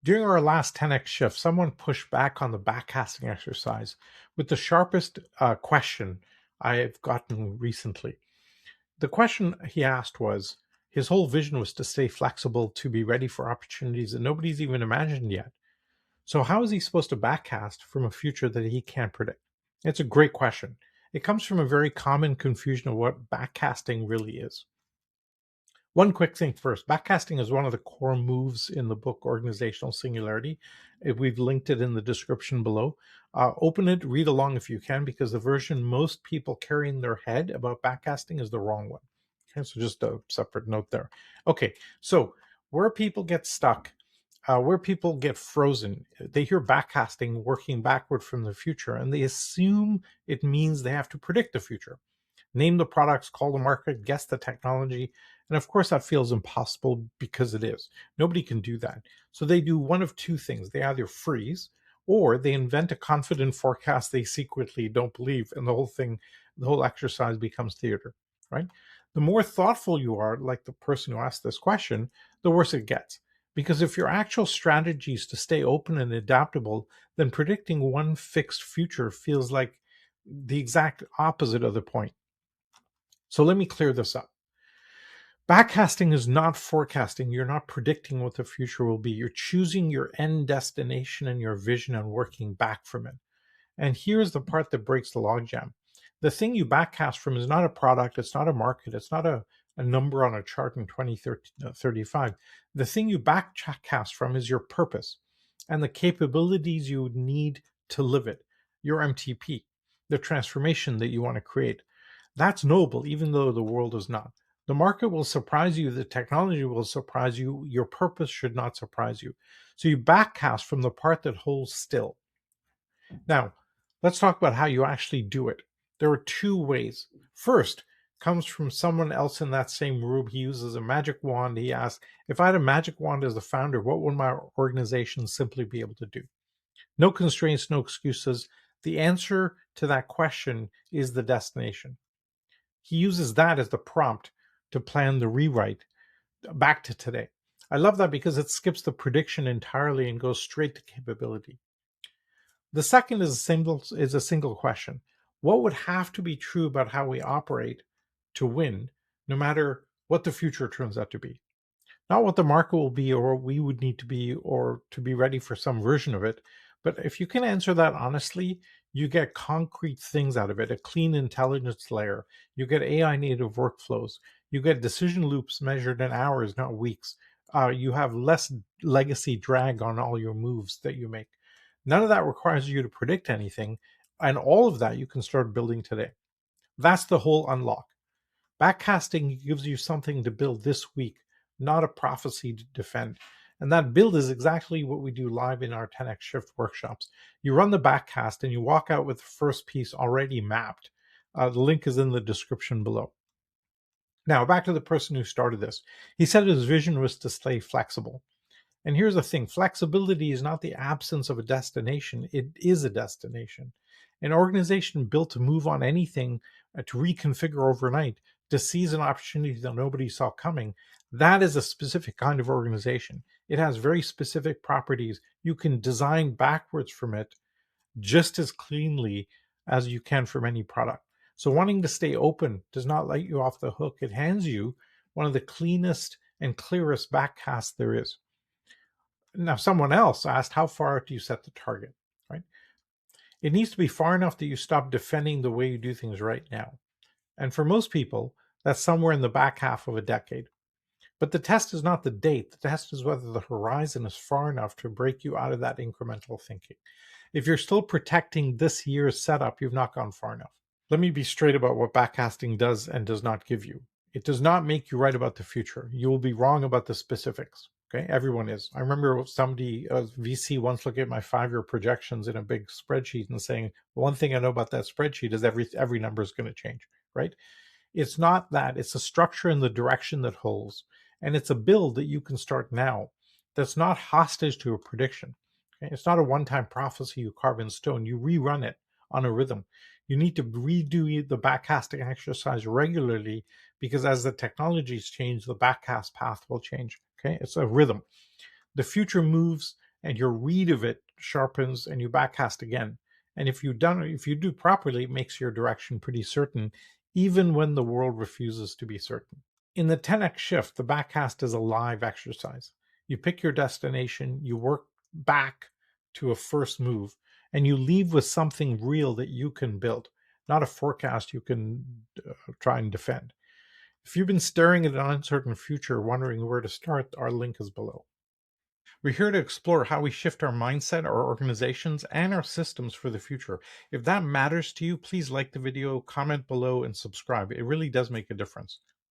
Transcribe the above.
During our last 10x shift, someone pushed back on the backcasting exercise with the sharpest question I've gotten recently. The question he asked was his whole vision was to stay flexible, to be ready for opportunities that nobody's even imagined yet. So, how is he supposed to backcast from a future that he can't predict? It's a great question. It comes from a very common confusion of what backcasting really is. One quick thing first, backcasting is one of the core moves in the book Organizational Singularity. We've linked it in the description below. Open it, read along if you can, because the version most people carry in their head about backcasting is the wrong one. Okay, so just a separate note there. Okay, so where people get stuck, where people get frozen, they hear backcasting, working backward from the future, and they assume it means they have to predict the future. Name the products, call the market, guess the technology. And of course, that feels impossible because it is. Nobody can do that. So they do one of two things. They either freeze or they invent a confident forecast they secretly don't believe. And the whole exercise becomes theater, right? The more thoughtful you are, like the person who asked this question, the worse it gets. Because if your actual strategy is to stay open and adaptable, then predicting one fixed future feels like the exact opposite of the point. So let me clear this up. Backcasting is not forecasting. You're not predicting what the future will be. You're choosing your end destination and your vision and working back from it. And here's the part that breaks the logjam. The thing you backcast from is not a product, it's not a market, it's not a number on a chart in 2035. The thing you backcast from is your purpose and the capabilities you would need to live it, your MTP, the transformation that you want to create. That's noble, even though the world is not. The market will surprise you, the technology will surprise you, your purpose should not surprise you. So you backcast from the part that holds still. Now, let's talk about how you actually do it. There are two ways. First comes from someone else in that same room. He uses a magic wand. He asks, if I had a magic wand as the founder, what would my organization simply be able to do? No constraints, no excuses. The answer to that question is the destination. He uses that as the prompt to plan the rewrite back to today. I love that because it skips the prediction entirely and goes straight to capability. The second is a single question. What would have to be true about how we operate to win, no matter what the future turns out to be? Not what the market will be or what we would need to be or to be ready for some version of it. But if you can answer that honestly, you get concrete things out of it, a clean intelligence layer. You get AI native workflows. You get decision loops measured in hours, not weeks. You have less legacy drag on all your moves that you make. None of that requires you to predict anything. And all of that you can start building today. That's the whole unlock. Backcasting gives you something to build this week, not a prophecy to defend. And that build is exactly what we do live in our 10x Shift workshops. You run the backcast and you walk out with the first piece already mapped. The link is in the description below. Now, back to the person who started this. He said his vision was to stay flexible. And here's the thing, flexibility is not the absence of a destination, it is a destination. An organization built to move on anything, to reconfigure overnight, to seize an opportunity that nobody saw coming, that is a specific kind of organization. It has very specific properties. You can design backwards from it just as cleanly as you can from any product. So wanting to stay open does not let you off the hook. It hands you one of the cleanest and clearest backcasts there is. Now, someone else asked, how far do you set the target, right? It needs to be far enough that you stop defending the way you do things right now. And for most people, that's somewhere in the back half of a decade. But the test is not the date. The test is whether the horizon is far enough to break you out of that incremental thinking. If you're still protecting this year's setup, you've not gone far enough. Let me be straight about what backcasting does and does not give you. It does not make you right about the future. You will be wrong about the specifics. Okay, everyone is. I remember somebody, a VC, once looking at my 5-year projections in a big spreadsheet and saying, one thing I know about that spreadsheet is every number is going to change, right? It's not that. It's a structure in the direction that holds. And it's a build that you can start now that's not hostage to a prediction. Okay? It's not a one-time prophecy you carve in stone. You rerun it on a rhythm. You need to redo the backcasting exercise regularly because as the technologies change, the backcast path will change. Okay, it's a rhythm. The future moves and your read of it sharpens and you backcast again. And if if you do properly, it makes your direction pretty certain, even when the world refuses to be certain. In the 10x shift, the backcast is a live exercise. You pick your destination, you work back to a first move, and you leave with something real that you can build, not a forecast you can try and defend. If you've been staring at an uncertain future, wondering where to start, our link is below. We're here to explore how we shift our mindset, our organizations, and our systems for the future. If that matters to you, please like the video, comment below, and subscribe. It really does make a difference.